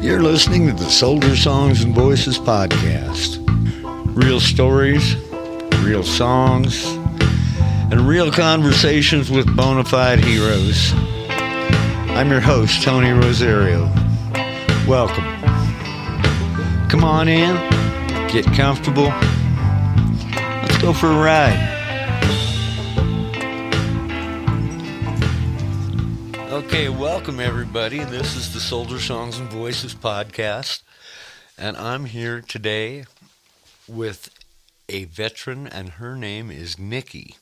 You're listening to the Soldier Songs and Voices podcast. Real stories, real songs, and real conversations with bona fide heroes. I'm your host, Tony Rosario. Welcome. Come on in, get comfortable. Let's go for a ride. Okay, welcome everybody. This is the Soldier Songs and Voices podcast, and I'm here today with a veteran, and her name is Nickie,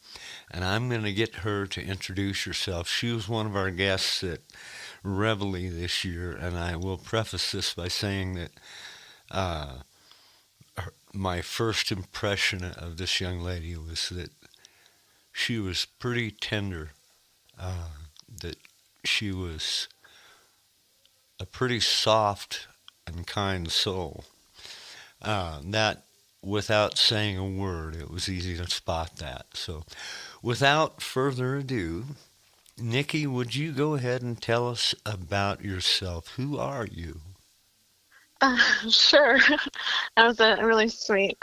and I'm going to get her to introduce herself. She was one of our guests at Reveille this year, and I will preface this by saying that my first impression of this young lady was that she was pretty tender, that she was a pretty soft and kind soul. That, without saying a word, it was easy to spot that. So, without further ado, Nickie, would you go ahead and tell us about yourself? Who are you? Sure. That was a really sweet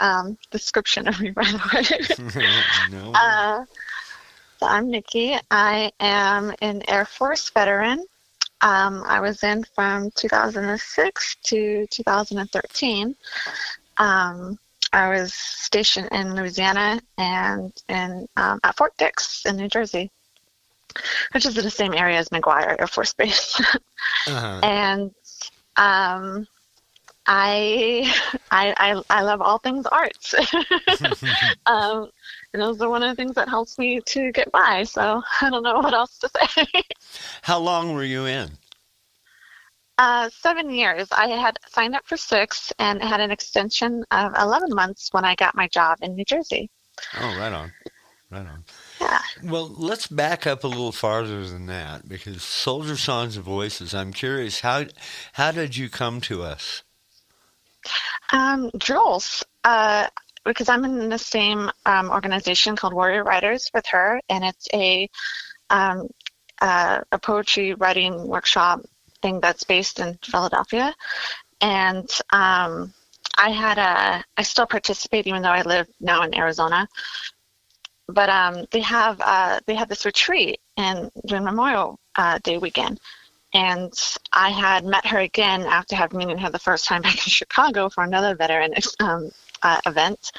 description of me, by the way. No. So I'm Nickie. I am an Air Force veteran. I was in from 2006 to 2013. I was stationed in Louisiana and at Fort Dix in New Jersey, which is in the same area as McGuire Air Force Base. Uh-huh. And I love all things arts. And those are one of the things that helps me to get by. So I don't know what else to say. How long were you in? 7 years. I had signed up for 6 and had an extension of 11 months when I got my job in New Jersey. Oh, right on. Right on. Yeah. Well, let's back up a little farther than that, because Soldier Songs and Voices, I'm curious, how did you come to us? Jules, because I'm in the same organization called Warrior Writers with her, and it's a poetry writing workshop thing that's based in Philadelphia. And I still participate even though I live now in Arizona. But they have this retreat during Memorial Day weekend. And I had met her again after having meeting her the first time back in Chicago for another veteran event.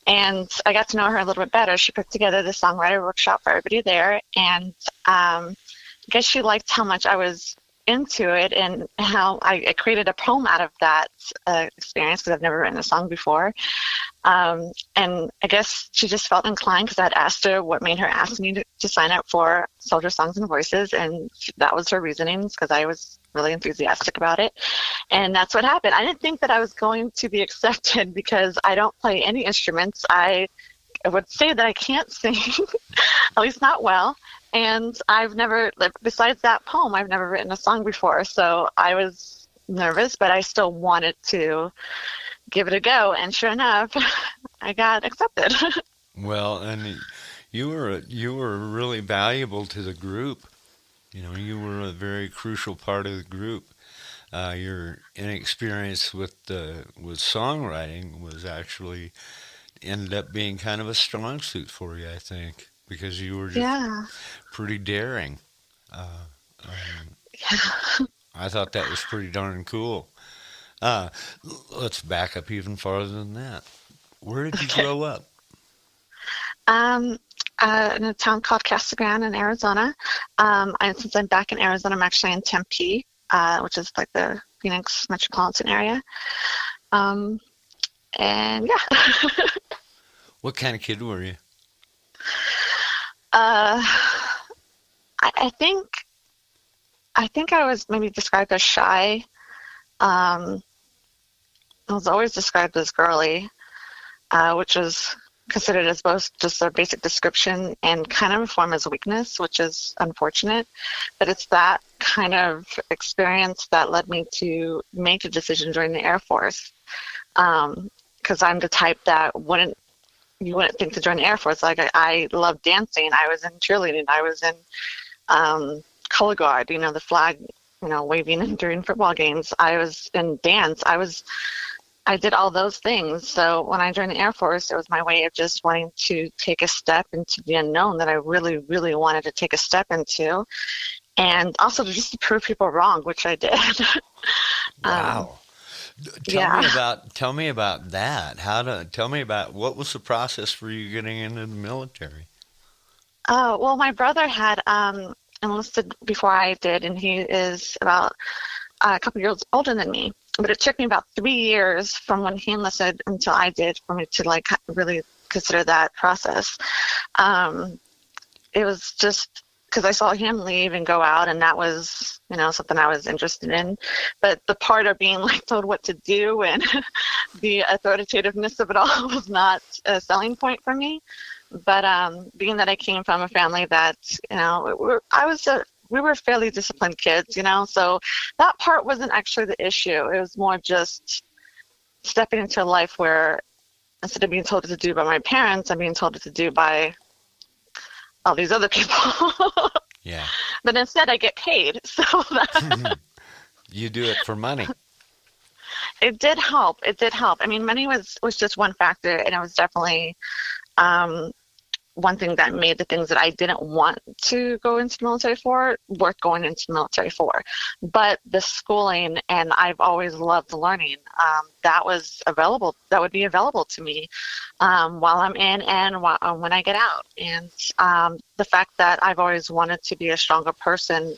And I got to know her a little bit better. She put together the songwriter workshop for everybody there. And I guess she liked how much I was into it and how I created a poem out of that experience, because I've never written a song before. And I guess she just felt inclined because I'd asked her what made her ask me to sign up for Soldier Songs and Voices, and that was her reasonings, because I was really enthusiastic about it. And that's what happened. I didn't think that I was going to be accepted because I don't play any instruments. I would say that I can't sing, at least not well. And I've never, besides that poem, I've never written a song before. So I was nervous, but I still wanted to give it a go. And sure enough, I got accepted. Well, and you were really valuable to the group. You know, you were a very crucial part of the group. Your inexperience with songwriting was actually ended up being kind of a strong suit for you, I think, because you were just pretty daring. I thought that was pretty darn cool. Let's back up even farther than that. Where did you grow up? In a town called Casa Grande in Arizona. Since I'm back in Arizona, I'm actually in Tempe, which is like the Phoenix metropolitan area. And yeah. What kind of kid were you? I think I was maybe described as shy. I was always described as girly, which was considered as both just a basic description and kind of a form as weakness, which is unfortunate. But it's that kind of experience that led me to make a decision joining the Air Force. Because I'm the type that you wouldn't think to join the Air Force. Like I love dancing. I was in cheerleading. I was in color guard, the flag waving and during football games. I was in dance. I did all those things. So when I joined the Air Force, it was my way of just wanting to take a step into the unknown that I really, really wanted to take a step into. And also just to prove people wrong, which I did. Wow. Yeah. Tell me about that. Tell me about what was the process for you getting into the military? Oh, well, my brother had enlisted before I did, and he is about a couple years older than me. But it took me about 3 years from when he enlisted until I did for me to like really consider that process. It was just because I saw him leave and go out, and that was, something I was interested in. But the part of being like told what to do and the authoritativeness of it all was not a selling point for me. But being that I came from a family that, we were fairly disciplined kids, so that part wasn't actually the issue. It was more just stepping into a life where instead of being told what to do by my parents, I'm being told what to do by all these other people. Yeah. But instead I get paid. So You do it for money. It did help. It did help. I mean, money was just one factor, and it was definitely one thing that made the things that I didn't want to go into the military for worth going into the military for. But the schooling, and I've always loved learning, that would be available to me while I'm in and when I get out. And the fact that I've always wanted to be a stronger person,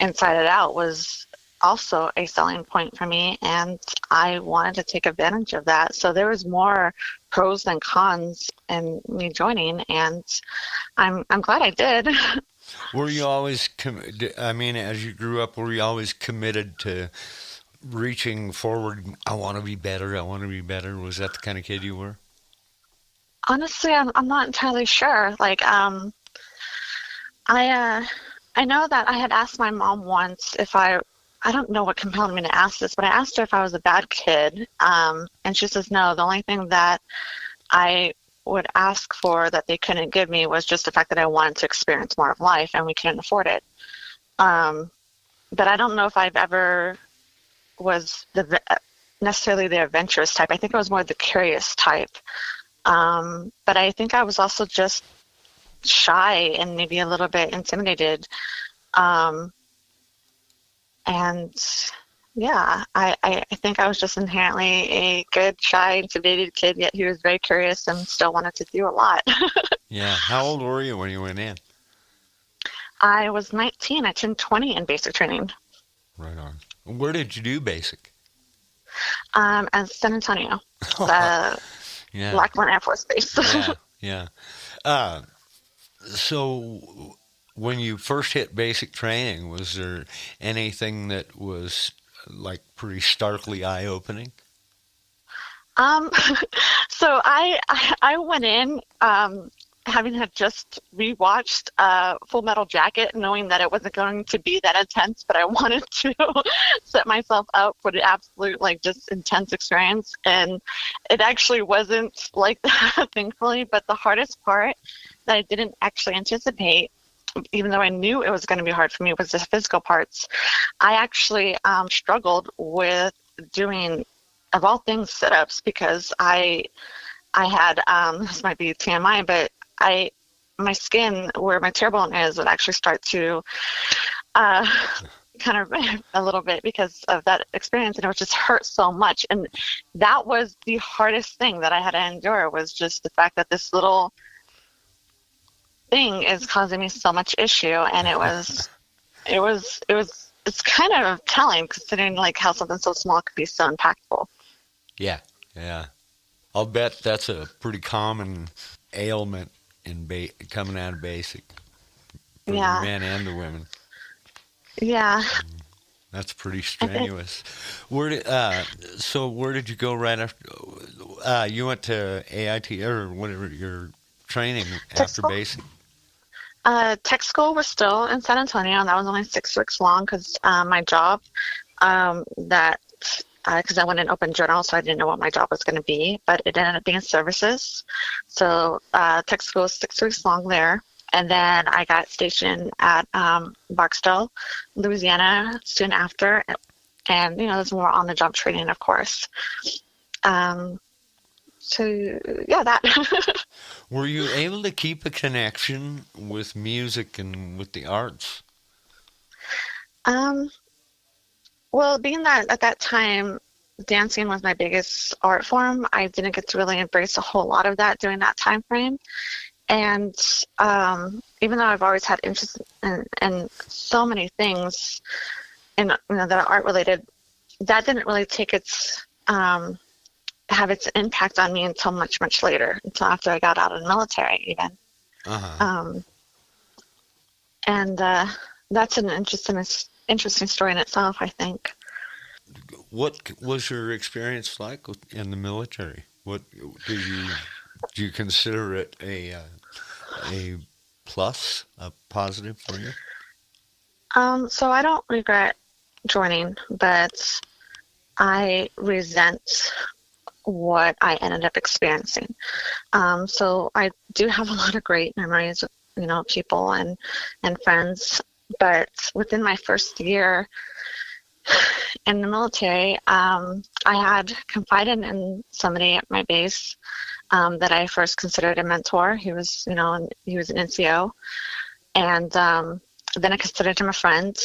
inside and out was also a selling point for me, and I wanted to take advantage of that. So there was more pros than cons in me joining, and I'm glad I did. Were you always, as you grew up, were you always committed to reaching forward? I want to be better. I want to be better. Was that the kind of kid you were? Honestly, I'm not entirely sure. Like, I know that I had asked my mom once if I don't know what compelled me to ask this, but I asked her if I was a bad kid, and she says no. The only thing that I would ask for that they couldn't give me was just the fact that I wanted to experience more of life, and we couldn't afford it. But I don't know if I've ever was necessarily the adventurous type. I think I was more the curious type. But I think I was also just shy and maybe a little bit intimidated. And yeah, I think I was just inherently a good, shy, intimidated kid, yet he was very curious and still wanted to do a lot. Yeah. How old were you when you went in? I was 19. I turned 20 in basic training. Right on. Where did you do basic? At San Antonio, Yeah. Lackland Air Force Base. Yeah. So when you first hit basic training, was there anything that was like pretty starkly eye-opening? So I went in having had just rewatched Full Metal Jacket, knowing that it wasn't going to be that intense, but I wanted to set myself up for the absolute, like, just intense experience. And it actually wasn't like that, thankfully. But the hardest part that I didn't actually anticipate, even though I knew it was going to be hard for me, was the physical parts. I actually struggled with doing, of all things, sit-ups, because I had, this might be TMI, but my skin where my tear bone is would actually start to kind of a little bit because of that experience, and it would just hurt so much. And that was the hardest thing that I had to endure, was just the fact that this little thing is causing me so much issue. And it's kind of telling, considering like how something so small could be so impactful. Yeah. I'll bet that's a pretty common ailment coming out of basic for the men and the women. Yeah. That's pretty strenuous. Where did you go right after? You went to AIT or whatever your training after basic? Tech school was still in San Antonio, and that was only 6 weeks long because my job, because I went in open journal, so I didn't know what my job was going to be, but it ended up being services. So tech school was 6 weeks long there. And then I got stationed at Barksdale, Louisiana soon after. And, there's more on-the-job training, of course. Um, so, yeah, that. Were you able to keep a connection with music and with the arts? um, well, being that at that time, dancing was my biggest art form, I didn't get to really embrace a whole lot of that during that time frame. And even though I've always had interest in so many things that are art related, that didn't really take its have its impact on me until much, much later, until after I got out of the military, even. Uh-huh. Um, and that's an interesting story in itself, I think. What was your experience like in the military? What do you consider it a plus, a positive for you? So I don't regret joining, but I resent what I ended up experiencing. So I do have a lot of great memories with, people and friends, but within my first year in the military, I had confided in somebody at my base that I first considered a mentor. He was an NCO, and then I considered him a friend.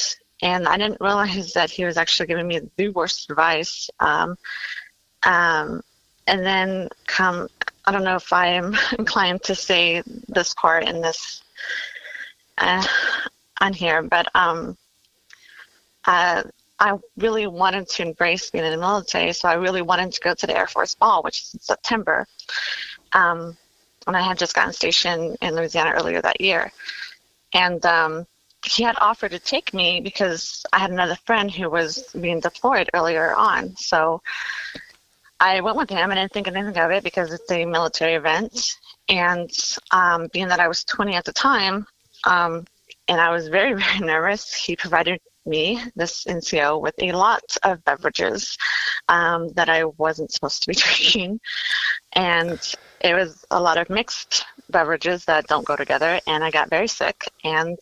And I didn't realize that he was actually giving me the worst advice. Um, and then I don't know if I'm inclined to say this part in this on here, but I really wanted to embrace being in the military, so I really wanted to go to the Air Force Ball, which is in September. And I had just gotten stationed in Louisiana earlier that year. And he had offered to take me because I had another friend who was being deployed earlier on. So I went with him. I didn't think anything of it because it's a military event. And being that I was 20 at the time, and I was very, very nervous, he provided me, this NCO, with a lot of beverages that I wasn't supposed to be drinking. And it was a lot of mixed beverages that don't go together. And I got very sick. And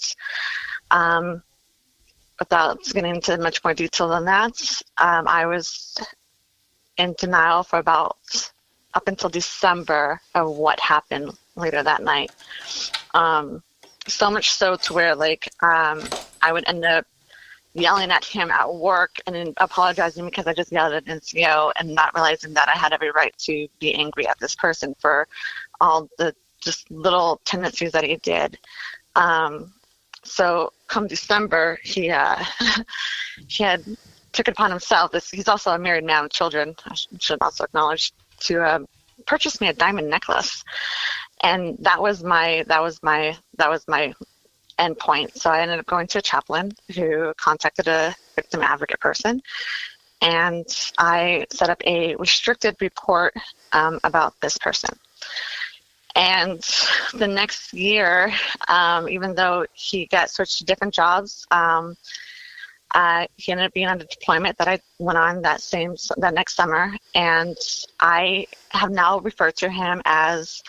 without getting into much more detail than that, I was in denial for about up until December of what happened later that night. So much so to where I would end up yelling at him at work and then apologizing because I just yelled at NCO and not realizing that I had every right to be angry at this person for all the just little tendencies that he did. So come December, he had took it upon himself. He's also a married man with children, I should also acknowledge, to purchase me a diamond necklace. And that was my end point. So I ended up going to a chaplain who contacted a victim advocate person, and I set up a restricted report about this person. And the next year, even though he got switched to different jobs, he ended up being on a deployment that I went on that next summer, and I have now referred to him as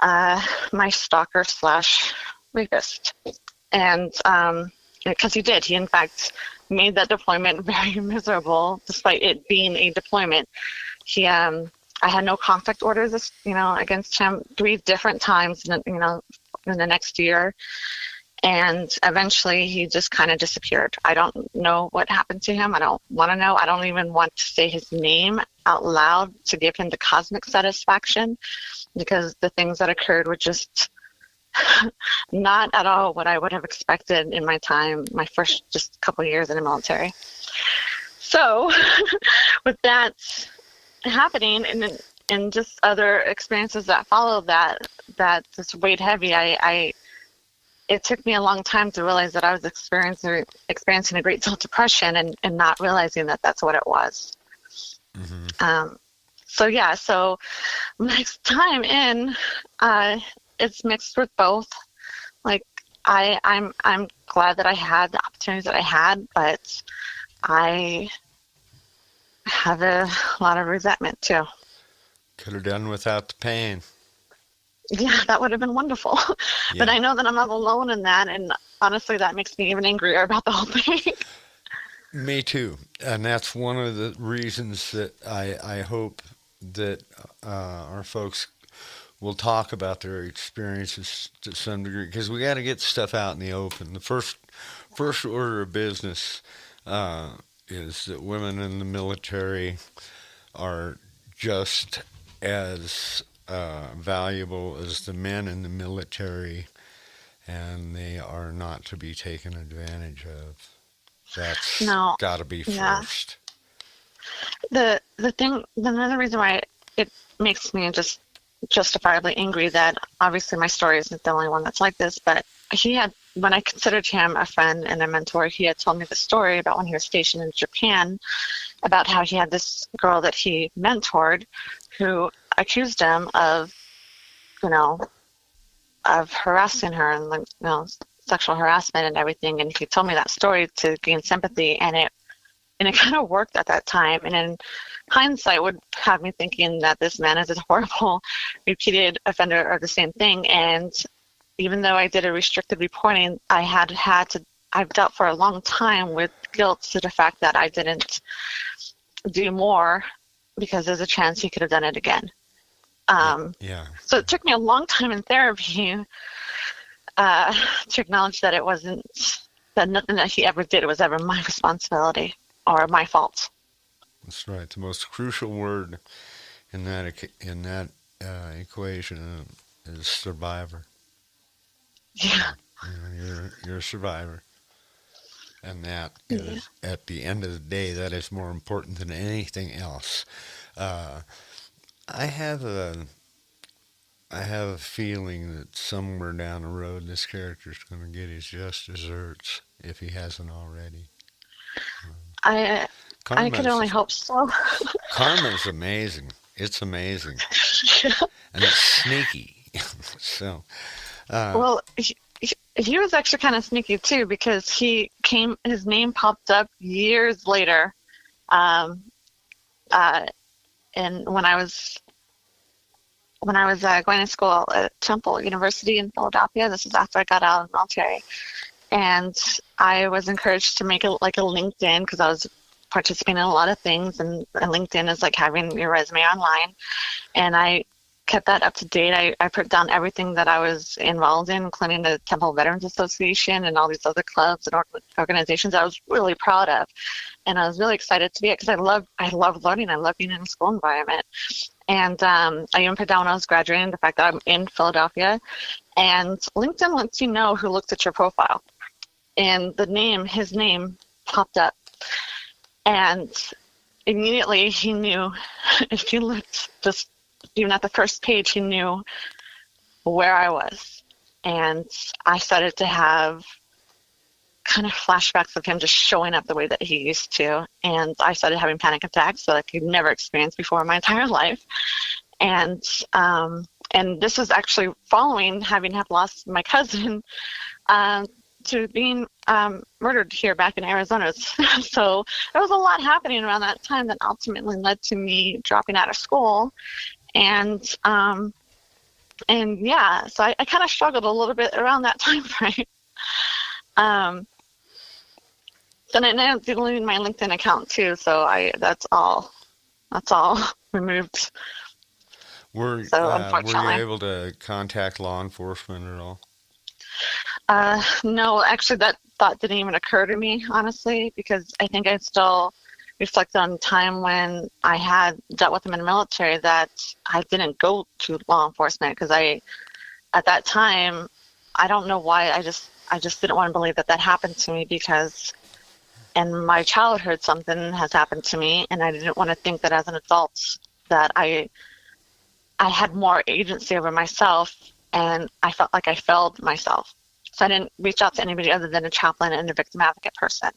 my stalker / rapist. And because he in fact made that deployment very miserable, despite it being a deployment. I had no contact orders, against him 3 different times, in the next year. And eventually he just kind of disappeared. I don't know what happened to him. I don't want to know. I don't even want to say his name out loud to give him the cosmic satisfaction, because the things that occurred were just not at all what I would have expected in my first just couple of years in the military. So with that happening and just other experiences that followed that just weighed heavy, it took me a long time to realize that I was experiencing a great deal of depression and not realizing that that's what it was. Mm-hmm. So next time in, it's mixed with both. Like I'm glad that I had the opportunities that I had, but I have a lot of resentment too. Could have done without the pain. Yeah, that would have been wonderful. But Yeah, I know that I'm not alone in that, and honestly, that makes me even angrier about the whole thing. me too. And that's one of the reasons that I hope that our folks will talk about their experiences to some degree because we got to get stuff out in the open. The first order of business uh, is that women in the military are just as valuable as the men in the military, and they are not to be taken advantage of. That's No, got to be yeah. first. Another reason why it makes me just justifiably angry that obviously my story isn't the only one that's like this, but when I considered him a friend and a mentor, he had told me the story about when he was stationed in Japan, about how he had this girl that he mentored who accused him of, you know, of harassing her and, like, sexual harassment and everything. And he told me that story to gain sympathy, and it kind of worked at that time. And in hindsight, would have me thinking that this man is a horrible, repeated offender of the same thing. And even though I did a restricted reporting, I've dealt for a long time with guilt to the fact that I didn't do more because there's a chance he could have done it again. Yeah, yeah, So it took me a long time in therapy to acknowledge that that nothing that he ever did was ever my responsibility or my fault. that's right. The most crucial word in that equation is survivor. Yeah. You're a survivor, and that Yeah. is at the end of the day that is more important than anything else. Uh, I have a I have a feeling that somewhere down the road this character's going to get his just desserts if he hasn't already. I I could only Karma's hope so. karma's amazing. It's amazing, and it's sneaky. so, uh, Well, he was actually kind of sneaky too because his name popped up years later. Um, uh, and when I was going to school at Temple University in Philadelphia, this is after I got out of the military, and I was encouraged to make a LinkedIn because I was participating in a lot of things, and LinkedIn is like having your resume online. And I kept that up to date. I put down everything that I was involved in, including the Temple Veterans Association and all these other clubs and organizations I was really proud of. And I was really excited to be it because I love learning. I love being in a school environment. And I even put down when I was graduating the fact that I'm in Philadelphia. And LinkedIn lets you know who looked at your profile. And his name popped up. And immediately he knew, if you looked just even at the first page, he knew where I was. And I started to have kind of flashbacks of him just showing up the way that he used to. And I started having panic attacks that I could never experience before in my entire life. And this was actually following having lost my cousin to being murdered here back in Arizona. So there was a lot happening around that time that ultimately led to me dropping out of school. And yeah, so I kind of struggled a little bit around that time frame. Then I ended up deleting my LinkedIn account too, so that's all removed. So were you unfortunately, able to contact law enforcement at all? no, actually that thought didn't even occur to me, honestly, because I think I still reflect on time when I had dealt with them in the military that I didn't go to law enforcement because at that time, I don't know why, I just didn't want to believe that happened to me because in my childhood something has happened to me, and I didn't want to think that as an adult that I had more agency over myself, and I felt like I failed myself. So I didn't reach out to anybody other than a chaplain and a victim advocate person.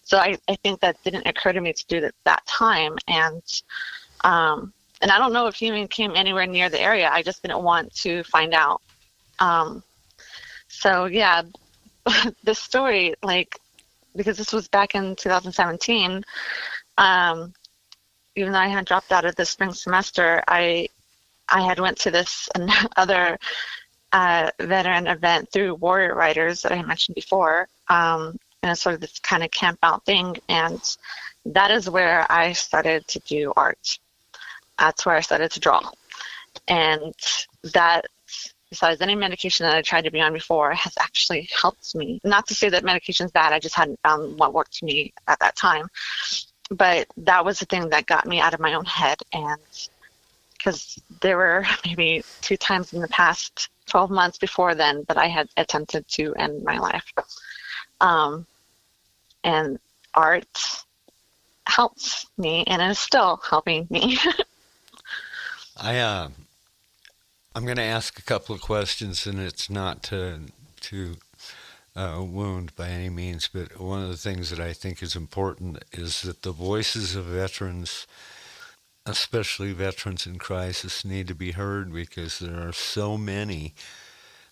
So I think that didn't occur to me to do it that time. And I don't know if he even came anywhere near the area. I just didn't want to find out. So yeah, this story, like, because this was back in 2017, even though I had dropped out of the spring semester, I I had went to this other veteran event through Warrior Riders that I mentioned before, and it's sort of this kind of camp out thing, and that is where I started to do art. That's where I started to draw, and that, besides any medication that I tried to be on before, has actually helped me. Not to say that medication is bad, I just hadn't found what worked for me at that time. But that was the thing that got me out of my own head. And because there were maybe 2 times in the past 12 months before then that I had attempted to end my life. And art helps me, and it is still helping me. I'm going to ask a couple of questions, and it's not to wound by any means, but one of the things that I think is important is that the voices of veterans, especially veterans in crisis, need to be heard, because there are so many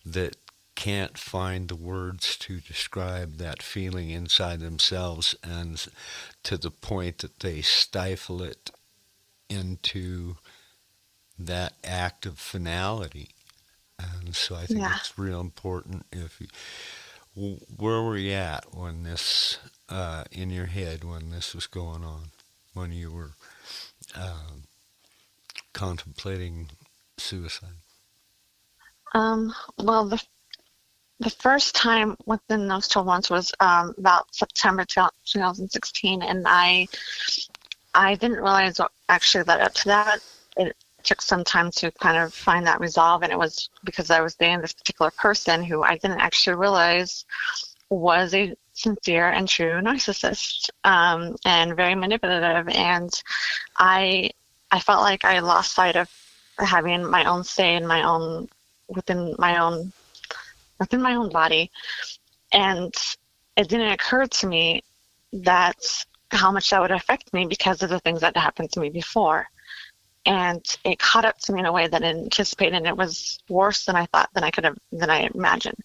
that can't find the words to describe that feeling inside themselves, and to the point that they stifle it into that act of finality. And so I think Yeah. it's real important. Where were you at when this, in your head, when this was going on, when you were contemplating suicide? Well, the first time within those 12 months was about September 2016, and I didn't realize what actually led up to that. It took some time to kind of find that resolve, and it was because I was dating this particular person who I didn't actually realize was a sincere and true narcissist, and very manipulative. And I felt like I lost sight of having my own say in my own within my own body, and it didn't occur to me that how much that would affect me because of the things that happened to me before. And it caught up to me in a way that I didn't anticipate, and it was worse than I thought, than I imagined.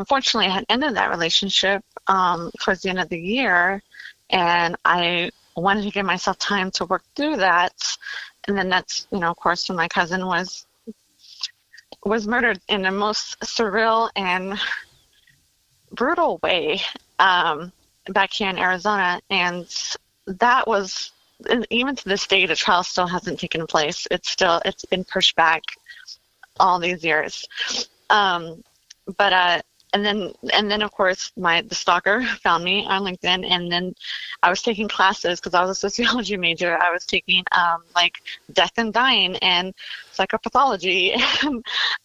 Fortunately, I had ended that relationship towards the end of the year, and I wanted to give myself time to work through that. And then that's, of course, when my cousin was murdered in the most surreal and brutal way back here in Arizona. And that was, and even to this day, the trial still hasn't taken place. It's been pushed back all these years. And then of course the stalker found me on LinkedIn, and then I was taking classes because I was a sociology major. I was taking like death and dying and psychopathology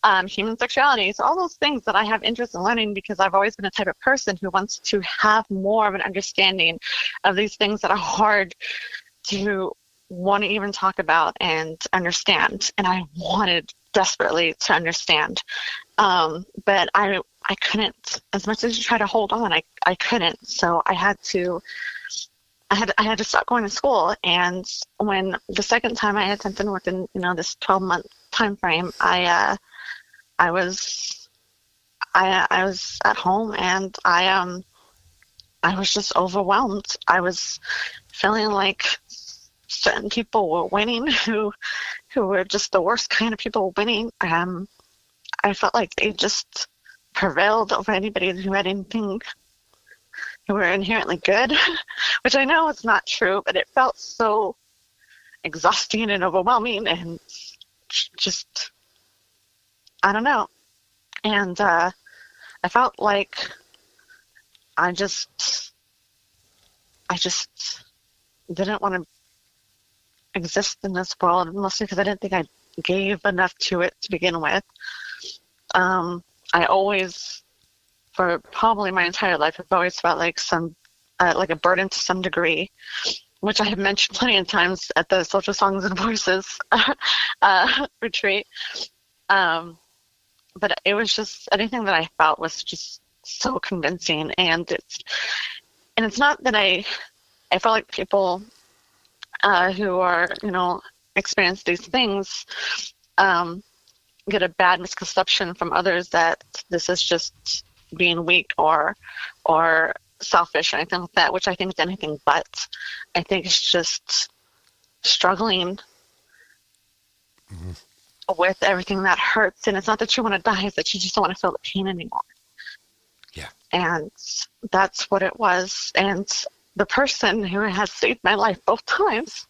and human sexuality. So all those things that I have interest in learning, because I've always been a type of person who wants to have more of an understanding of these things that are hard to want to even talk about and understand. And I wanted desperately to understand. But I couldn't, as much as you try to hold on, I couldn't. So I had to stop going to school. And when the second time I attempted within, this 12-month time frame, I was at home, and I was just overwhelmed. I was feeling like certain people were winning who were just the worst kind of people winning. I felt like they just prevailed over anybody who had anything, who were inherently good, which I know is not true, but it felt so exhausting and overwhelming, and just, I don't know. And I felt like I just didn't want to exist in this world, mostly because I didn't think I gave enough to it to begin with. I always, for probably my entire life, have always felt like like a burden to some degree, which I have mentioned plenty of times at the Social Songs and Voices retreat. But it was just, anything that I felt was just so convincing, and it's not that I felt like people who are, experience these things get a bad misconception from others that this is just being weak or selfish or anything like that, which I think is anything but. I think it's just struggling. Mm-hmm. with everything that hurts. And it's not that you want to die, it's that you just don't want to feel the pain anymore. Yeah. And that's what it was. And the person who has saved my life both times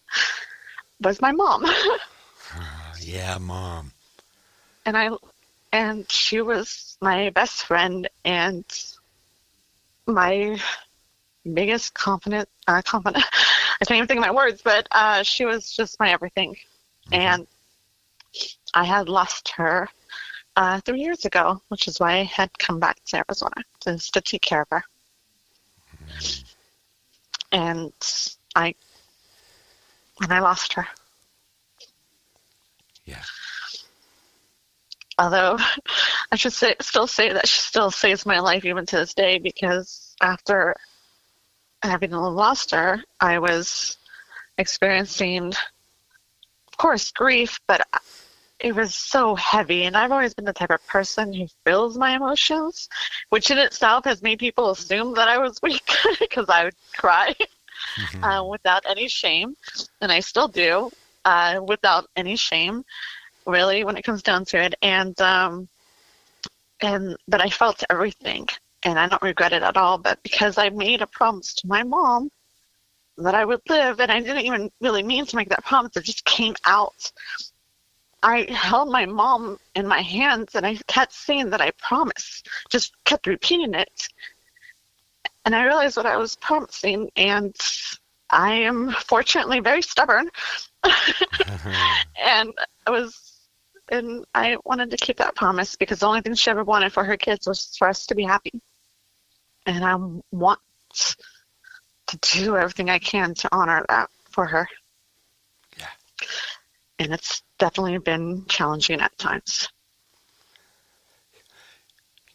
was my mom. Yeah, Mom. And she was my best friend and my biggest confident. I can't even think of my words, but she was just my everything. Mm-hmm. And I had lost her 3 years ago, which is why I had come back to Arizona to take care of her. Mm-hmm. And I lost her. Yeah. Although I should still say that she still saves my life even to this day, because after having lost her, I was experiencing, of course, grief, but it was so heavy. And I've always been the type of person who feels my emotions, which in itself has made people assume that I was weak because I would cry without any shame. And I still do, without any shame, really, when it comes down to it. But I felt everything, and I don't regret it at all. But because I made a promise to my mom that I would live, and I didn't even really mean to make that promise, it just came out. I held my mom in my hands, and I kept saying that I promise, just kept repeating it. And I realized what I was promising, and I am fortunately very stubborn. And I wanted to keep that promise, because the only thing she ever wanted for her kids was for us to be happy. And I want to do everything I can to honor that for her. Yeah. And it's definitely been challenging at times.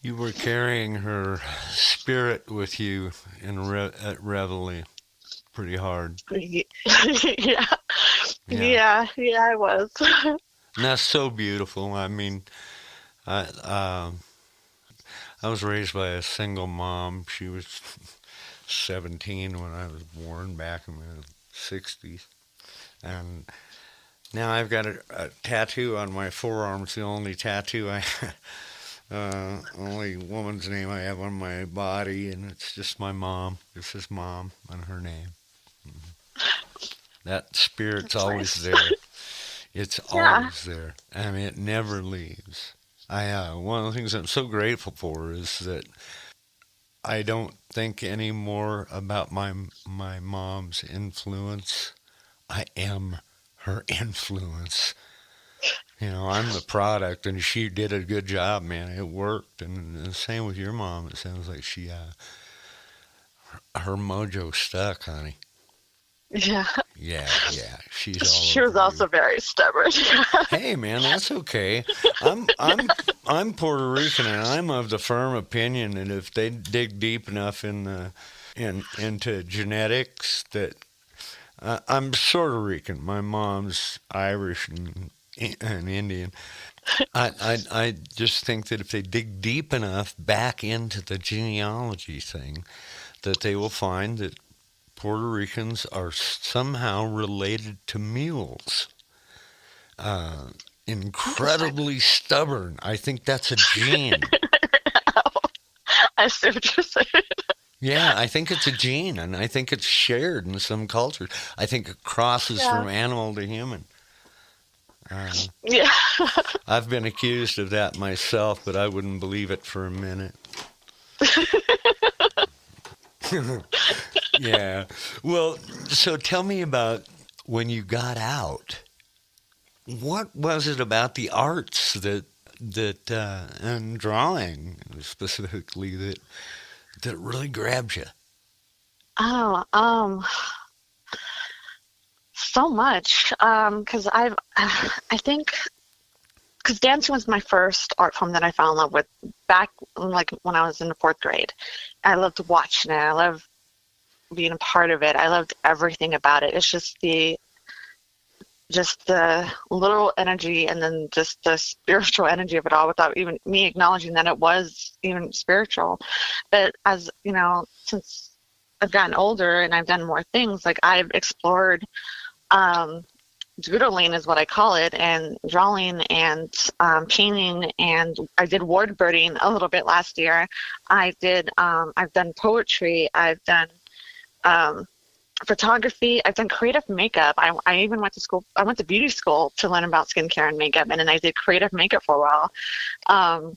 You were carrying her spirit with you at Reveille pretty hard. Yeah, I was. And that's so beautiful. I mean, I was raised by a single mom. She was 17 when I was born back in the 60s. And now I've got a tattoo on my forearm. It's the only tattoo I only woman's name I have on my body, and it's just my mom. It says Mom on her name. Mm-hmm. That spirit's That's always nice. there. It's always there. I mean, it never leaves. One of the things I'm so grateful for is that I don't think anymore about my mom's influence. I am her influence. You know, I'm the product, and she did a good job, man. It worked, and the same with your mom. It sounds like she, her mojo stuck, honey. Yeah. Yeah. She's all She was over also you. very stubborn. Hey, man, that's okay. I'm Puerto Rican, and I'm of the firm opinion that if they dig deep enough into genetics, that I'm Puerto Rican. My mom's Irish and Indian. I just think that if they dig deep enough back into the genealogy thing, that they will find that Puerto Ricans are somehow related to mules. Incredibly stubborn. I think that's a gene. I see what you're saying. Yeah, I think it's a gene, and I think it's shared in some cultures. I think it crosses from animal to human. Yeah. I've been accused of that myself, but I wouldn't believe it for a minute. Yeah. Well, so tell me about when you got out. What was it about the arts that and drawing specifically that really grabbed you? Oh, so much. Because I think, because dancing was my first art form that I fell in love with back, like, when I was in the 4th grade. I loved watching it. I loved being a part of it. I loved everything about it. It's just the literal energy, and then just the spiritual energy of it all, without even me acknowledging that it was even spiritual. But as you know, since I've gotten older and I've done more things, like I've explored doodling is what I call it, and drawing and painting, and I did word birding a little bit last year. I've done poetry. I've done um, photography. I've done creative makeup. I even went to school. I went to beauty school to learn about skincare and makeup, and then I did creative makeup for a while. Um,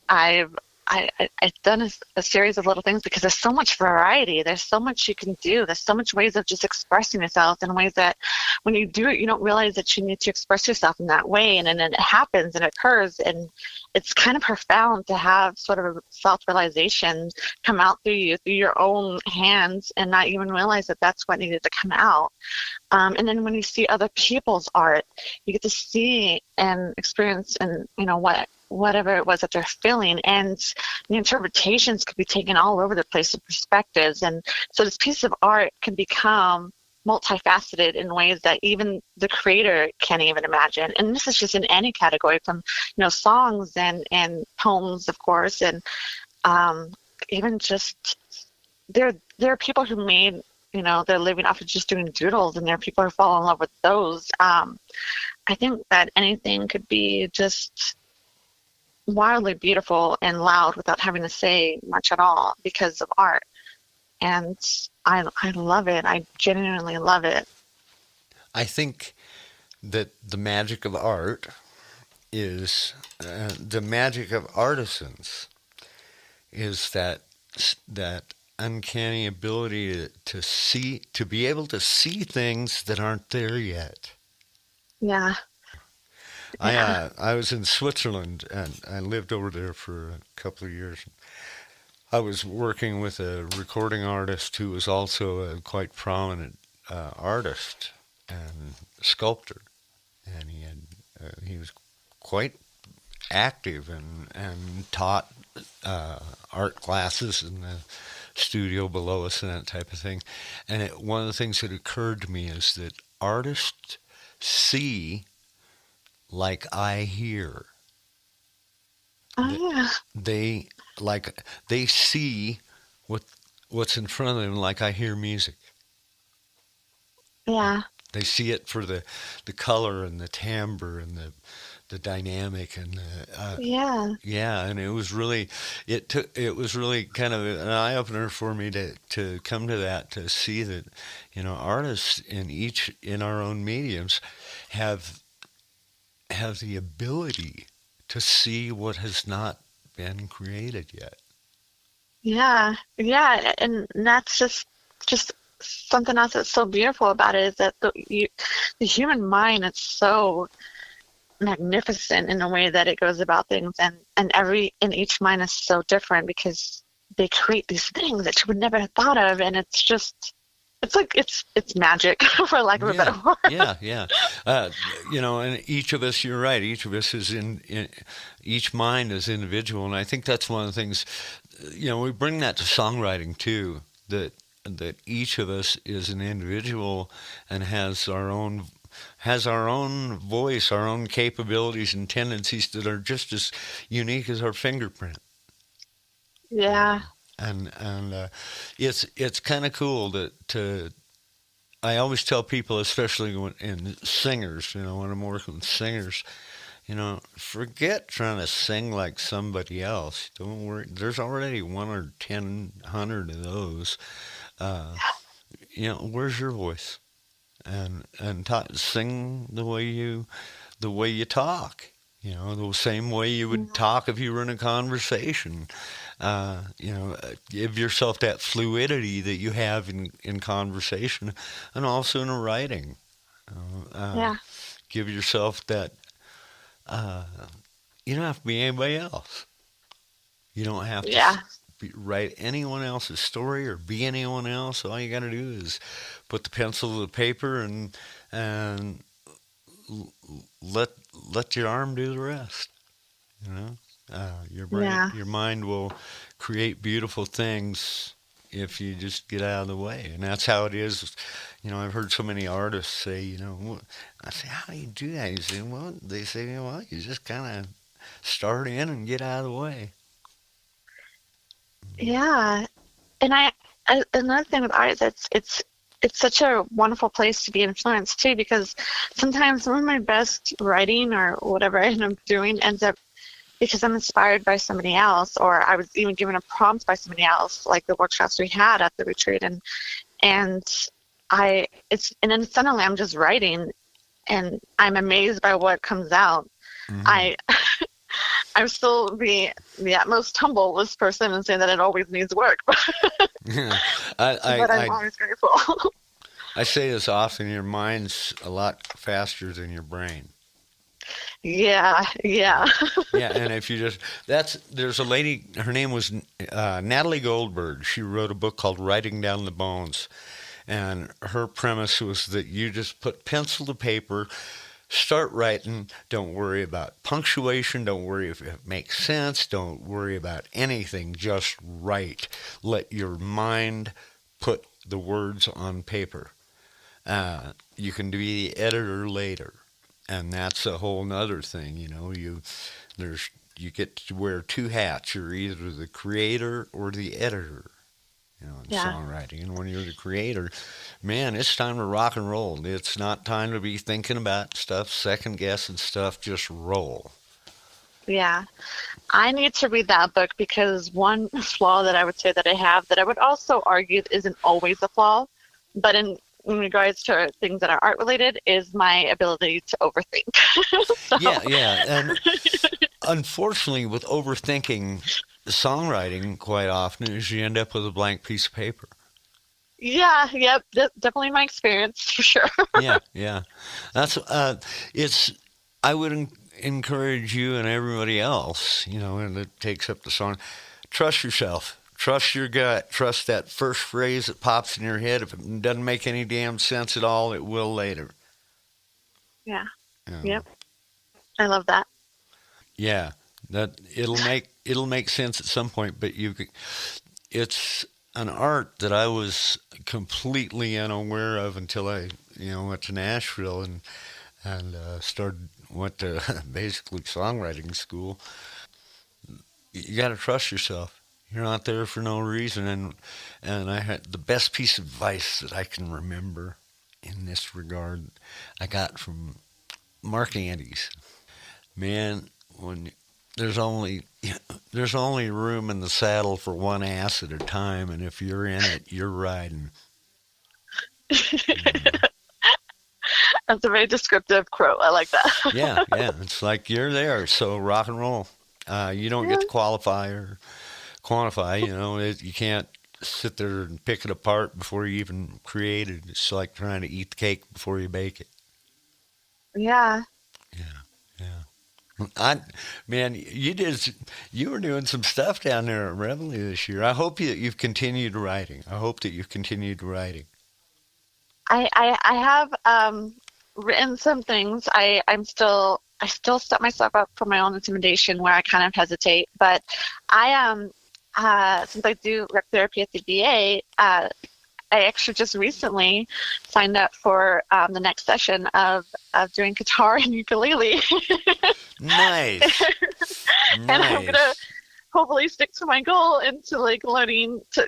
I've I've done a series of little things because there's so much variety. There's so much you can do. There's so much ways of just expressing yourself in ways that when you do it, you don't realize that you need to express yourself in that way. And then it happens and it occurs. And it's kind of profound to have sort of a self-realization come out through you, through your own hands, and not even realize that that's what needed to come out. And then when you see other people's art, you get to see and experience and, whatever it was that they're feeling. And the interpretations could be taken all over the place, the perspectives. And so this piece of art can become multifaceted in ways that even the creator can't even imagine. And this is just in any category, from songs and poems, of course, and even just there are people who made they're living off of just doing doodles, and there are people who fall in love with those. I think that anything could be just wildly beautiful and loud without having to say much at all because of art. And I love it. I genuinely love it. I think that the magic of art is the magic of artisans is that uncanny ability to be able to see things that aren't there yet. Yeah. Yeah. I was in Switzerland and I lived over there for a couple of years. I was working with a recording artist who was also a quite prominent artist and sculptor, and he was quite active and taught art classes in the studio below us and that type of thing. And one of the things that occurred to me is that artists see like I hear. Oh, yeah. They they see what's in front of them like I hear music. Yeah. They see it for the color and the timbre and the dynamic and Yeah. yeah, and it was really kind of an eye opener for me to come to that, to see that artists in our own mediums have the ability to see what has not been created yet. Yeah. Yeah. And that's just something else that's so beautiful about it is that the human mind is so magnificent in the way that it goes about things, and each mind is so different because they create these things that you would never have thought of, and it's like it's magic for lack of a better Yeah, word. yeah. And each of us, you're right. Each of us is in each mind is individual, and I think that's one of the things. We bring that to songwriting too. That each of us is an individual and has our own voice, our own capabilities and tendencies that are just as unique as our fingerprint. Yeah. And it's kind of cool to I always tell people, especially in singers, when I'm working with singers, forget trying to sing like somebody else. Don't worry. There's already 1 or 10 100 of those. Uh, where's your voice? And sing the way you talk. The same way you would talk if you were in a conversation. Give yourself that fluidity that you have in conversation, and also in writing. Yeah. Give yourself that. Uh, you don't have to be anybody else. You don't have to Yeah. write anyone else's story or be anyone else. All you got to do is put the pencil to the paper and let your arm do the rest. You know, Yeah. your mind will create beautiful things if you just get out of the way, and that's how it is. I've heard so many artists say, I say, how do you do that? You say, well, they say, well, you just kind of start in and get out of the way. Yeah. And another thing with art is it's it's such a wonderful place to be influenced too, because sometimes some of my best writing or whatever I end up doing ends up because I'm inspired by somebody else, or I was even given a prompt by somebody else, like the workshops we had at the retreat, and and then suddenly I'm just writing, and I'm amazed by what comes out. Mm-hmm. I I'm still the utmost humblest person and say that it always needs work, Yeah. I, but I'm I, always grateful. I say this often, your mind's a lot faster than your brain. Yeah, yeah, Yeah, and if you there's a lady, her name was Natalie Goldberg. She wrote a book called Writing Down the Bones. And her premise was that you just put pencil to paper, start writing, don't worry about punctuation, don't worry if it makes sense, don't worry about anything, just write. Let your mind put the words on paper. You can be the editor later. And that's a whole nother thing, there's you get to wear two hats. You're either the creator or the editor, in yeah, songwriting. And when you're the creator, man, it's time to rock and roll. It's not time to be thinking about stuff, second guessing stuff. Just roll. yeah. I need to read that book because one flaw that I would say that I have, that I would also argue isn't always a flaw, but in regards to things that are art related, is my ability to overthink. So, Yeah, yeah. And unfortunately, with overthinking songwriting, quite often is you end up with a blank piece of paper. yeah, yep, definitely my experience for sure. Yeah, yeah. That's it's. I would encourage you and everybody else, and it takes up the song. Trust yourself. Trust your gut. Trust that first phrase that pops in your head. If it doesn't make any damn sense at all, it will later. Yeah, You know? yep, I love that. Yeah, that it'll make sense at some point. But it's an art that I was completely unaware of until I went to Nashville and went to basically songwriting school. You got to trust yourself. You're not there for no reason. And I had the best piece of advice that I can remember in this regard I got from Mark Andes. Man, when there's only there's only room in the saddle for one ass at a time, and if you're in it, you're riding. Mm. That's a very descriptive quote. I like that. Yeah, yeah. It's like you're there, so rock and roll. You don't get Yeah, to qualify or quantify. You can't sit there and pick it apart before you even create it. It's like trying to eat the cake before you bake it. yeah. Yeah, yeah. Man, you were doing some stuff down there at Reveille this year. I hope you've continued writing. I hope that you've continued writing. I have written some things. I still set myself up for my own intimidation where I kind of hesitate. But I since I do rec therapy at the VA, I actually just recently signed up for the next session of doing guitar and ukulele, Nice, and I'm gonna nice. hopefully stick to my goal into like learning to,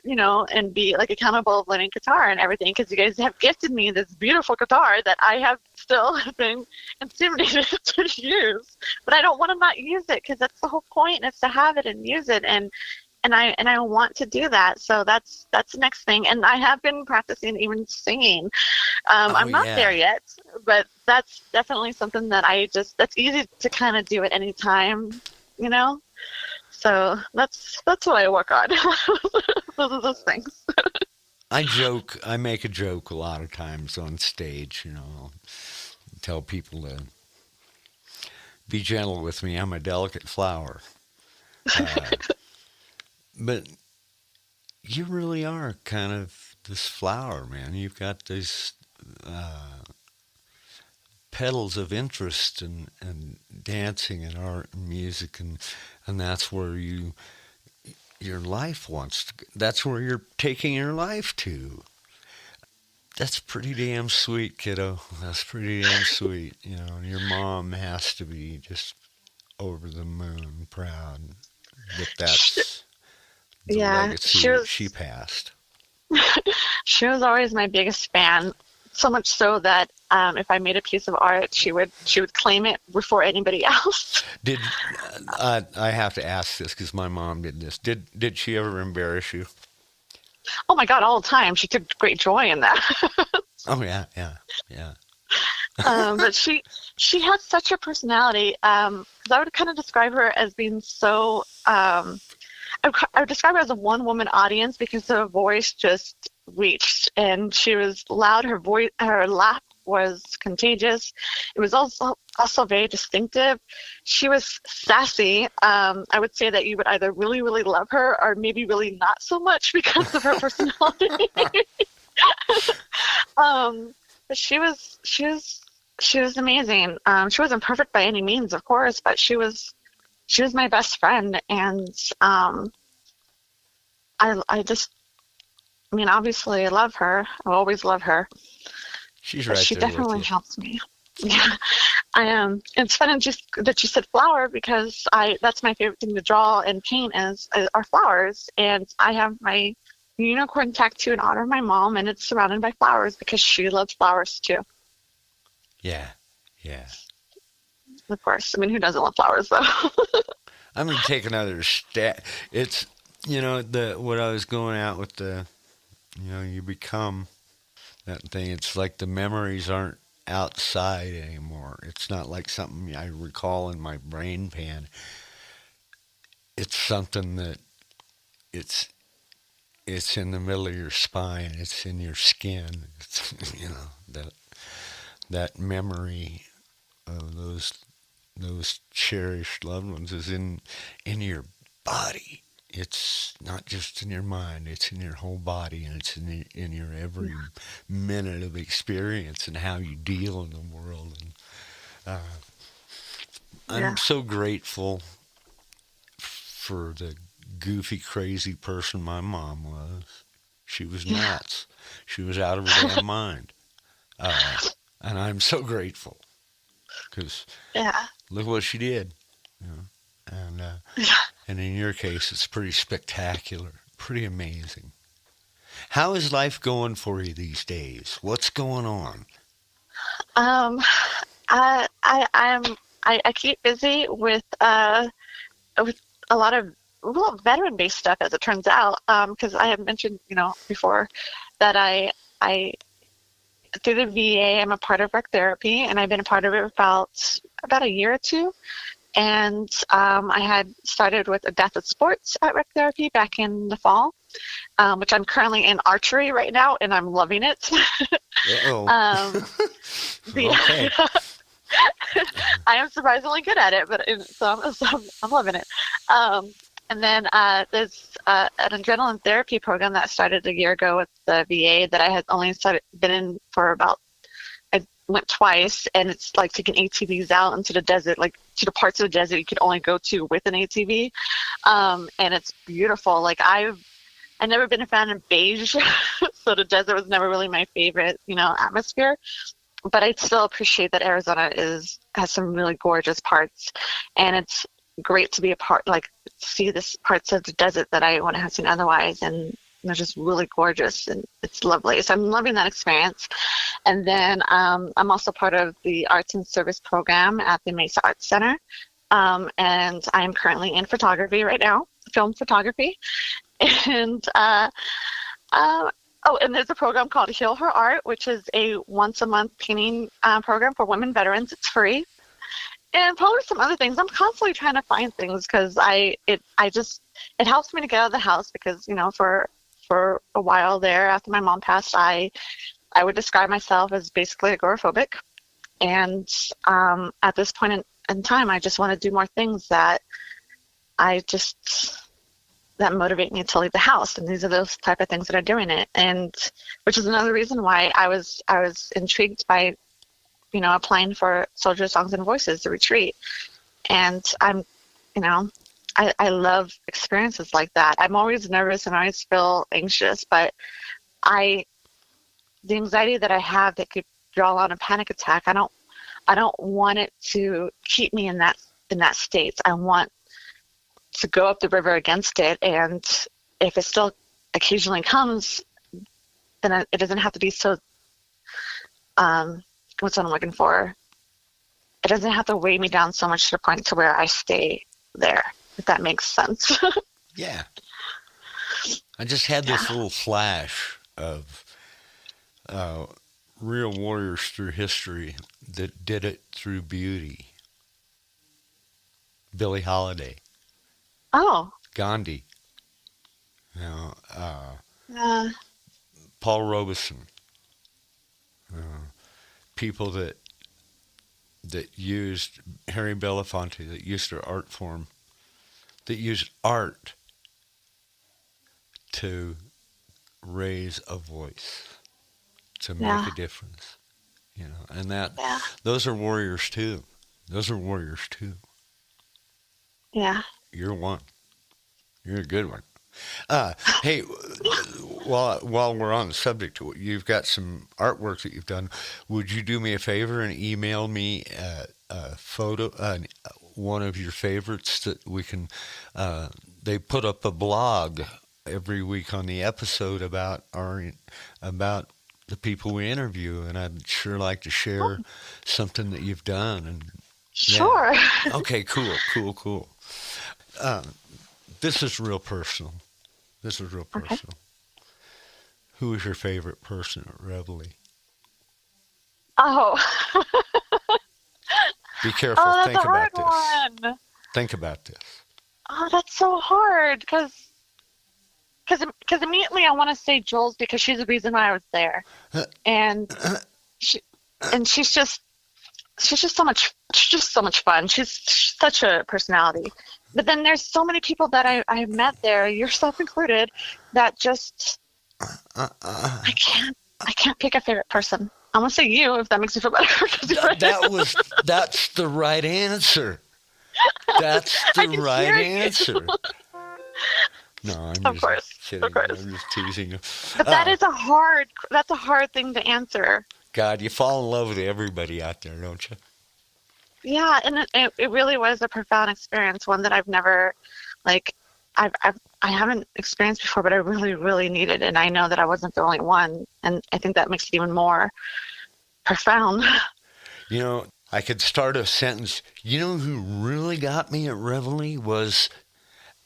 and be like accountable of learning guitar and everything, because you guys have gifted me this beautiful guitar that I have still been intimidated to use, but I don't want to not use it because that's the whole point, is to have it and use it, and I want to do that. So that's the next thing. And I have been practicing even singing. Oh I'm not there yeah. yet, but that's definitely something that that's easy to kind of do at any time, you know? So that's what I work on. Those are those things. I make a joke a lot of times on stage, I'll tell people to be gentle with me. I'm a delicate flower. Uh, but you really are kind of this flower, man. You've got these uh, petals of interest and dancing and art and music, and that's where your life wants to. That's where you're taking your life to. That's pretty damn sweet, kiddo. That's pretty damn sweet. And your mom has to be just over the moon proud that that's the Yeah, legacy that she passed. She was always my biggest fan, so much so that if I made a piece of art, she would claim it before anybody else. Did I have to ask this because my mom did this? Did she ever embarrass you? Oh my God, all the time. She took great joy in that. Oh yeah, yeah, yeah. But she had such a personality. 'Cause I would kind of describe her as being so. I would describe her as a one-woman audience because her voice just reached, and she was loud. Her laugh was contagious. It was also very distinctive. She was sassy. I would say that you would either really, really love her or maybe really not so much because of her personality. But she was amazing. She wasn't perfect by any means, of course, but she was my best friend, and I mean, obviously, I love her. I always love her. She's But right she there with definitely you. helps me. Yeah, I am. It's funny just that you said flower because that's my favorite thing to draw and paint are flowers, and I have my unicorn tattoo in honor of my mom, and it's surrounded by flowers because she loves flowers too. Yeah, yeah. Of course, I mean, who doesn't love flowers though? I'm gonna take another step. It's the what I was going out with you become that thing. It's like the memories aren't outside anymore. It's not like something I recall in my brain pan. It's something that it's it's in the middle of your spine. It's in your skin. It's that memory of those cherished loved ones is in your body. It's not just in your mind, it's in your whole body, and it's in your every minute of experience and how you deal in the world. And I'm Yeah, so grateful for the goofy, crazy person my mom was. She was yeah, nuts. She was out of her damn mind. Uh, and I'm so grateful because yeah, look what she did. You know? And and in your case, it's pretty spectacular, pretty amazing. How is life going for you these days? What's going on? um, I keep busy with a lot of well, veteran-based stuff, as it turns out, because I have mentioned, before that I through the VA, I'm a part of rec therapy, and I've been a part of it about a year or two. And I had started with adaptive sports at rec therapy back in the fall, which I'm currently in archery right now, and I'm loving it. Uh-oh. um, the Okay. I am surprisingly good at it, but I'm loving it. Um, and then there's an adrenaline therapy program that started a year ago with the VA that I had only been in for about. I went twice, and it's like taking ATVs out into the desert, like to the parts of the desert you could only go to with an ATV, and it's beautiful. Like I've never been a fan of beige, so the desert was never really my favorite, atmosphere. But I still appreciate that Arizona has some really gorgeous parts, and it's great to be a part, like see this parts of the desert that I wouldn't have seen otherwise, and they're just really gorgeous and it's lovely. So I'm loving that experience. And then I'm also part of the Arts and Service program at the Mesa Arts Center, and I'm currently in photography right now, film photography, and oh, and there's a program called Heal Her Art, which is a once-a-month painting program for women veterans. It's free. And probably some other things. I'm constantly trying to find things because it helps me to get out of the house because, for a while there after my mom passed, I would describe myself as basically agoraphobic. And at this point in time, I just want to do more things that motivate me to leave the house, and these are those type of things that are doing it, and which is another reason why I was intrigued by applying for Soldier Songs and Voices, the retreat. And I love experiences like that. I'm always nervous and I always feel anxious, but the anxiety that I have that could draw on a panic attack, I don't want it to keep me in that state. I want to go up the river against it, and if it still occasionally comes, then it doesn't have to be so, what's what I'm looking for? It doesn't have to weigh me down so much to the point to where I stay there, if that makes sense. Yeah. I just had this little flash of real warriors through history that did it through beauty. Billie Holiday, Oh, Gandhi, you know, yeah, Paul Robeson, people that used Harry Belafonte, that used their art form, that used art to raise a voice, to make yeah, a difference, you know, and that yeah, those are warriors too. Those are warriors too. yeah. You're one. You're a good one. Hey, while we're on the subject, you've got some artwork that you've done. Would you do me a favor and email me a photo, one of your favorites that we can? They put up a blog every week on the episode about the people we interview, and I'd sure like to share something that you've done. And Sure. yeah, okay, cool. Uh, this is real personal. This is real Okay. personal. Who is your favorite person at Reveille? Oh, Be careful. oh, that's Think a hard about this. one. Think about this. Oh, that's so hard because immediately I want to say Jules because she's the reason why I was there, and she and she's just so much fun. She's such a personality. But then there's so many people that I met there, yourself included, that just I can't pick a favorite person. I'm gonna say you if that makes you feel better. That's the right answer. That's I the can right hear you. answer. No, I'm Of just course, kidding. of course. I'm just teasing you. But that's a hard thing to answer. God, you fall in love with everybody out there, don't you? Yeah, and it really was a profound experience, one that I've never, like, I haven't experienced before, but I really, really needed, and I know that I wasn't the only one, and I think that makes it even more profound. You know, I could start a sentence. You know who really got me at Reveille was,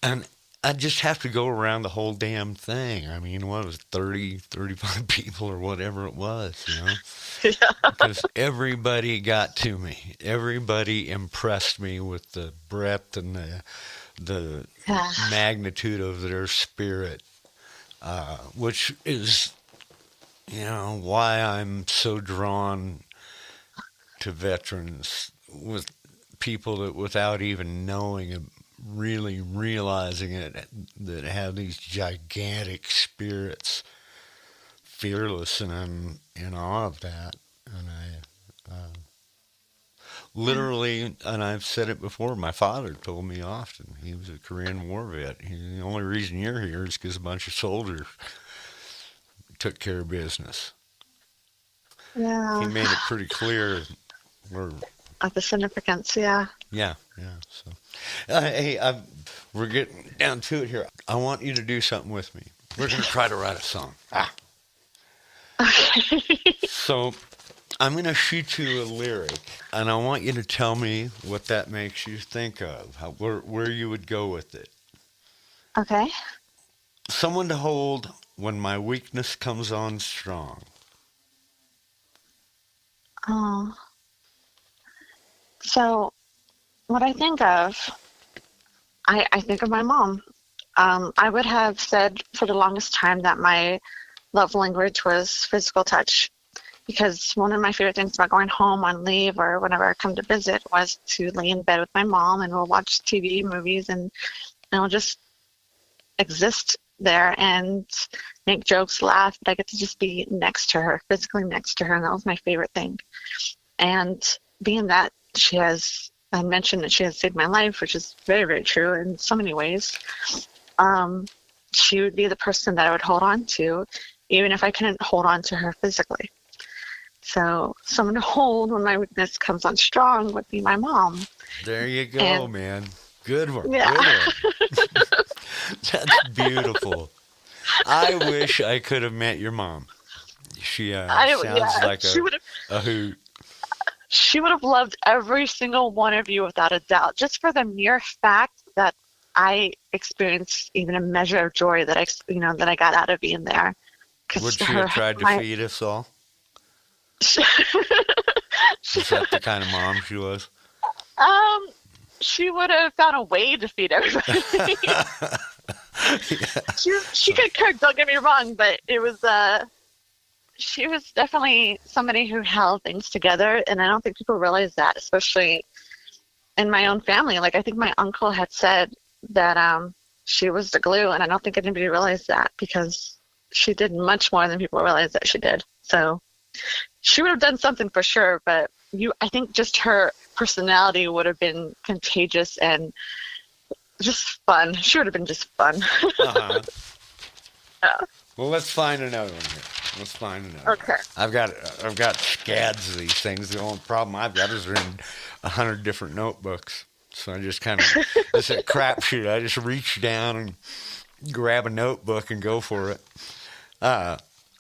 and I just have to go around the whole damn thing. I mean, what was it, 30, 35 people or whatever it was, you know? Yeah. Because everybody got to me. Everybody impressed me with the breadth and the Yeah. magnitude of their spirit, which is, you know, why I'm so drawn to veterans, with people that without even knowing it, really realizing it, that have these gigantic spirits, fearless, and I'm in awe of that. And I literally, and I've said it before, my father told me often, he was a Korean War vet. The only reason you're here is because a bunch of soldiers took care of business. Yeah. He made it pretty clear. We're Of the significance, yeah. Yeah. So, hey, we're getting down to it here. I want you to do something with me. We're going to try to write a song. Okay. So, I'm going to shoot you a lyric, and I want you to tell me what that makes you think of, where you would go with it. Okay. Someone to hold when my weakness comes on strong. Oh. So, what I think of, I think of my mom. I would have said for the longest time that my love language was physical touch, because one of my favorite things about going home on leave or whenever I come to visit was to lay in bed with my mom, and we'll watch TV, movies, and we'll just exist there and make jokes, laugh, but I get to just be next to her, physically next to her, and that was my favorite thing. And being that I mentioned that she has saved my life, which is very, very true in so many ways. She would be the person that I would hold on to, even if I couldn't hold on to her physically. So someone to hold when my weakness comes on strong would be my mom. There you go, And, man. Good one. yeah. Good one. That's beautiful. I wish I could have met your mom. She sounds Yeah, like a hoot. she would have loved every single one of you without a doubt, just for the mere fact that I experienced even a measure of joy that that I got out of being there. Because Would she have tried to my feed us all? she, Is that the kind of mom she was? um she would have found a way to feed everybody. Yeah. She could cook, don't get me wrong, but it was she was definitely somebody who held things together, and I don't think people realize that, especially in my own family. Like I think my uncle had said that she was the glue, and I don't think anybody realized that because she did much more than people realize that she did. So she would have done something for sure, but I think just her personality would have been contagious and just fun. She would have been just fun. Uh-huh. Yeah. Well, let's find another one here. Let's find another one. Okay. I've got scads of these things. The only problem I've got is they're in 100 different notebooks. So I just kind of, it's a crapshoot. I just reach down and grab a notebook and go for it.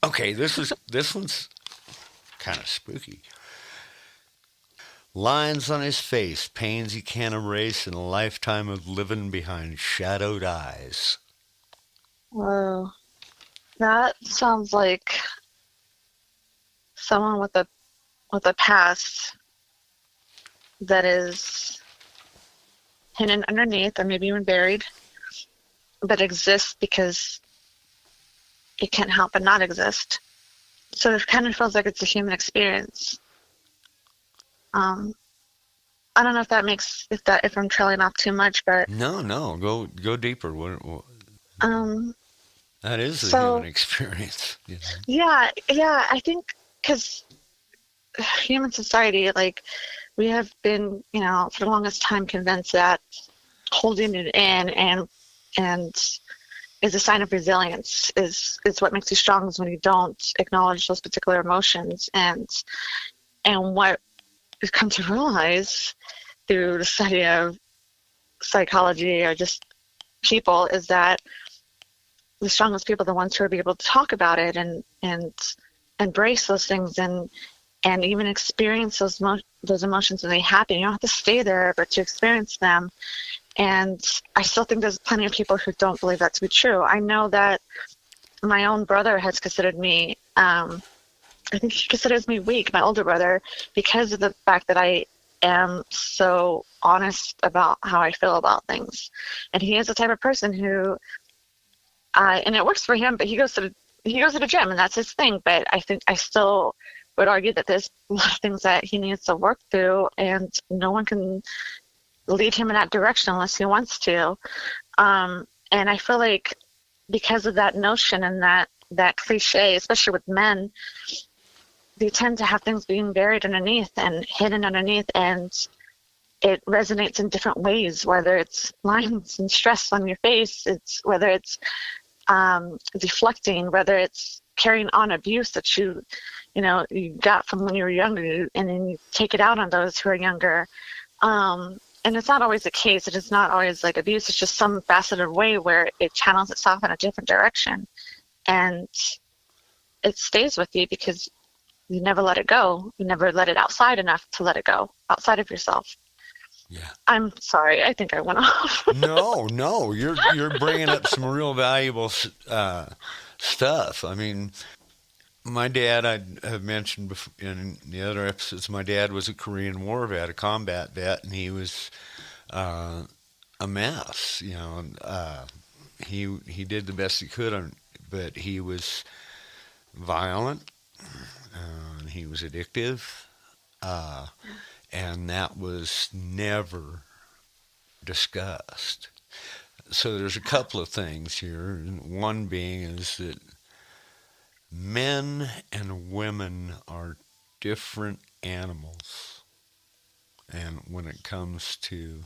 Okay, this one's kind of spooky. Lines on his face, pains he can't erase in a lifetime of living behind shadowed eyes. Whoa. That sounds like someone with a past that is hidden underneath or maybe even buried, but exists because it can't help but not exist. So it kind of feels like it's a human experience. I don't know if that makes if I'm trailing off too much, but No, go deeper. um, That is a so human experience. You know? yeah, I think because human society, like we have been, for the longest time convinced that holding it in and is a sign of resilience is what makes you strong is when you don't acknowledge those particular emotions and what we've come to realize through the study of psychology or just people is that the strongest people are the ones who are able to talk about it and embrace those things and even experience those emotions when they happen. You don't have to stay there, but to experience them. And I still think there's plenty of people who don't believe that to be true. I know that my own brother has considered me, I think he considers me weak, my older brother, because of the fact that I am so honest about how I feel about things. And he is the type of person who, and it works for him, but he goes to the gym and that's his thing. But I think I still would argue that there's a lot of things that he needs to work through, and no one can lead him in that direction unless he wants to. And I feel like because of that notion and that cliche, especially with men, they tend to have things being buried underneath and hidden underneath, and it resonates in different ways, whether it's lines and stress on your face, whether it's deflecting, whether it's carrying on abuse that you got from when you were younger, and then you take it out on those who are younger. And it's not always the case. It is not always like abuse. It's just some faceted way where it channels itself in a different direction. And it stays with you because you never let it go. You never let it outside enough to let it go outside of yourself. Yeah. I'm sorry. I think I went off. No, you're bringing up some real valuable stuff. I mean, my dad, I have mentioned before in the other episodes, my dad was a Korean War vet, a combat vet, and he was a mess. He did the best he could, but he was violent, he was addictive, and that was never discussed. So there's a couple of things here. One being is that men and women are different animals. And when it comes to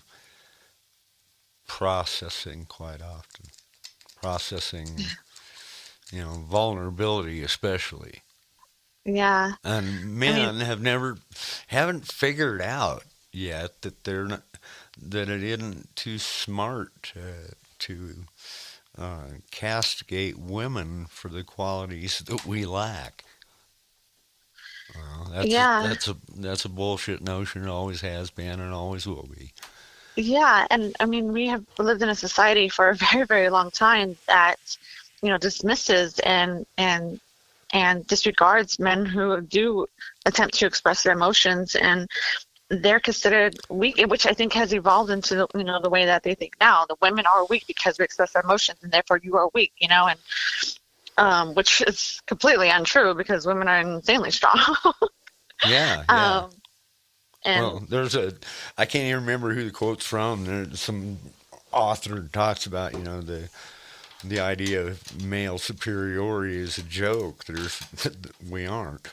processing, quite often, vulnerability especially. Yeah. And men haven't figured out yet that that it isn't too smart to castigate women for the qualities that we lack. Well, Yeah. that's a bullshit notion. It always has been and always will be. Yeah, and I mean, we have lived in a society for a very, very long time that, dismisses and disregards men who do attempt to express their emotions, and they're considered weak, which I think has evolved into the way that they think now. The women are weak because we express our emotions, and therefore you are weak, and which is completely untrue because women are insanely strong. Yeah, yeah. um, and Well, I can't even remember who the quote's from. There's some author talks about, the idea of male superiority is a joke. We aren't.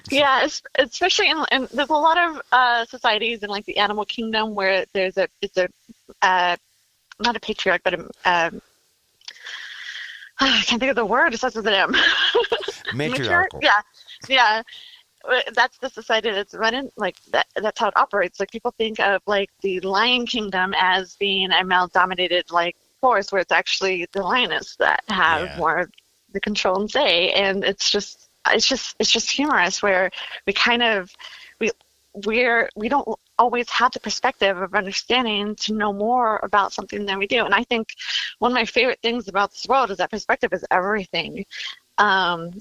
Yeah, especially in there's a lot of societies in like the animal kingdom where it's a uh, not a patriarch but I can't think of the word. It starts with an M. Matriarch. Matriarchal. Yeah, yeah. That's the society that's running like that. That's how it operates. Like people think of like the lion kingdom as being a male-dominated like force, where it's actually the lioness that have Yeah. more of the control and say. And it's just humorous where we kind of we we don't always have the perspective of understanding to know more about something than we do. And I think one of my favorite things about this world is that perspective is everything.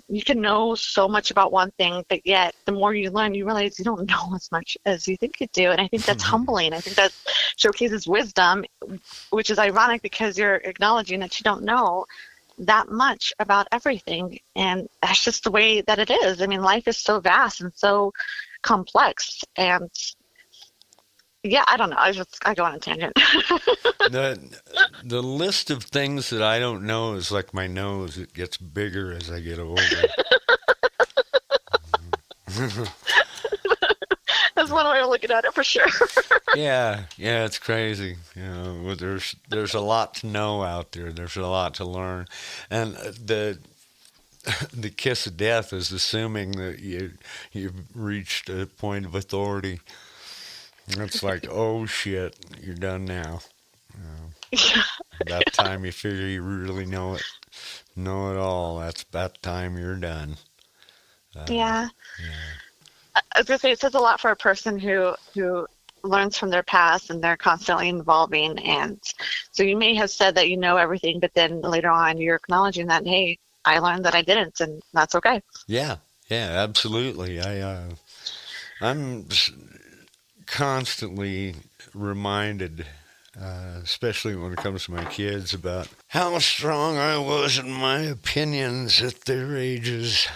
You can know so much about one thing, but yet the more you learn, you realize you don't know as much as you think you do. And I think that's humbling. I think that showcases wisdom, which is ironic because you're acknowledging that you don't know that much about everything. And that's just the way that it is. I mean, life is so vast and so complex. And yeah, I don't know. I go on a tangent. the the list of things that I don't know is like my nose. It gets bigger as I get older. That's one way of looking at it for sure. Yeah, yeah, it's crazy. There's a lot to know out there. There's a lot to learn, and the kiss of death is assuming that you've reached a point of authority. It's like, oh shit, you're done now. Yeah. About time you figure you really know it all. That's about time you're done. Yeah. Yeah, I was gonna say it says a lot for a person who learns from their past and they're constantly evolving. And so you may have said that you know everything, but then later on you're acknowledging that, hey, I learned that I didn't, and that's okay. yeah, yeah, absolutely. I'm constantly reminded, especially when it comes to my kids, about how strong I was in my opinions at their ages,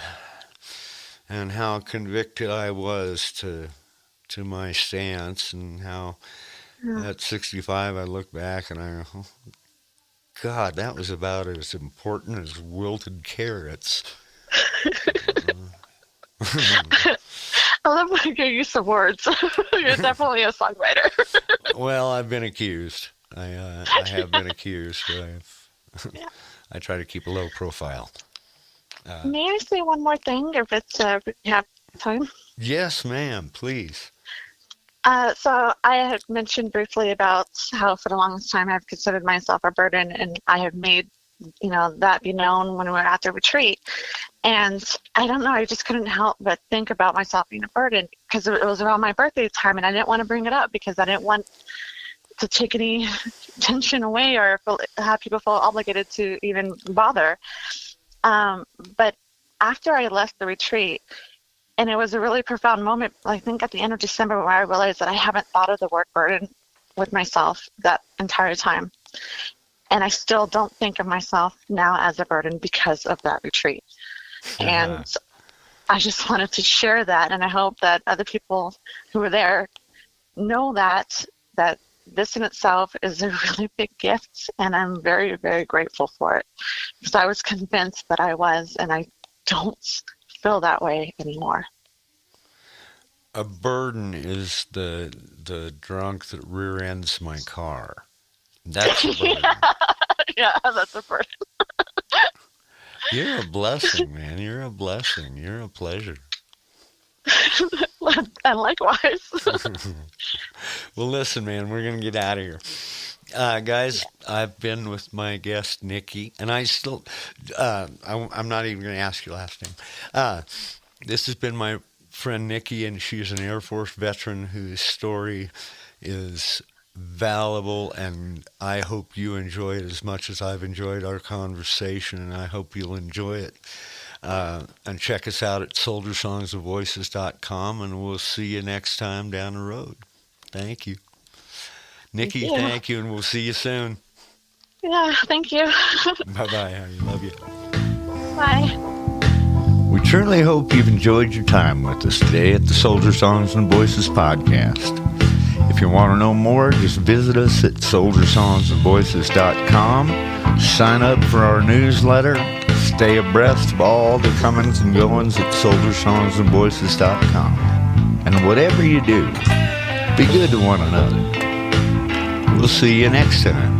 and how convicted I was to my stance, and how Yeah. at 65 I look back and I go, oh, God, that was about as important as wilted carrots. I love your use of words. You're definitely a songwriter. Well, I've been accused. I have been accused. Yeah. I try to keep a low profile. May I say one more thing, if you have time? Yes, ma'am, please. So I had mentioned briefly about how for the longest time I've considered myself a burden, and I have made, that be known when we were at the retreat. And I don't know, I just couldn't help but think about myself being a burden because it was around my birthday time, and I didn't want to bring it up because I didn't want to take any tension away or have people feel obligated to even bother. But after I left the retreat, and it was a really profound moment, I think at the end of December, where I realized that I haven't thought of the word burden with myself that entire time. And I still don't think of myself now as a burden because of that retreat. Uh-huh. And I just wanted to share that, and I hope that other people who were there know that this in itself is a really big gift, and I'm very, very grateful for it because I was convinced that I was, and I don't feel that way anymore. A burden is the drunk that rear ends my car. That's a Yeah, burden. yeah, that's a burden. You're a blessing, man. You're a blessing. You're a pleasure. And likewise. Well, listen, man, we're going to get out of here. Guys, I've been with my guest, Nickie, and I'm not even going to ask your last name. This has been my friend Nickie, and she's an Air Force veteran whose story is valuable, and I hope you enjoy it as much as I've enjoyed our conversation, and I hope you'll enjoy it. And check us out at soldiersongsandvoices.com, and we'll see you next time down the road. Thank you. Nickie, thank you, and we'll see you soon. Yeah, thank you. Bye-bye, honey. Love you. Bye. We truly hope you've enjoyed your time with us today at the Soldier Songs and Voices podcast. If you want to know more, just visit us at soldiersongsandvoices.com. Sign up for our newsletter. Stay abreast of all the comings and goings at soldiersongsandvoices.com. And whatever you do, be good to one another. We'll see you next time.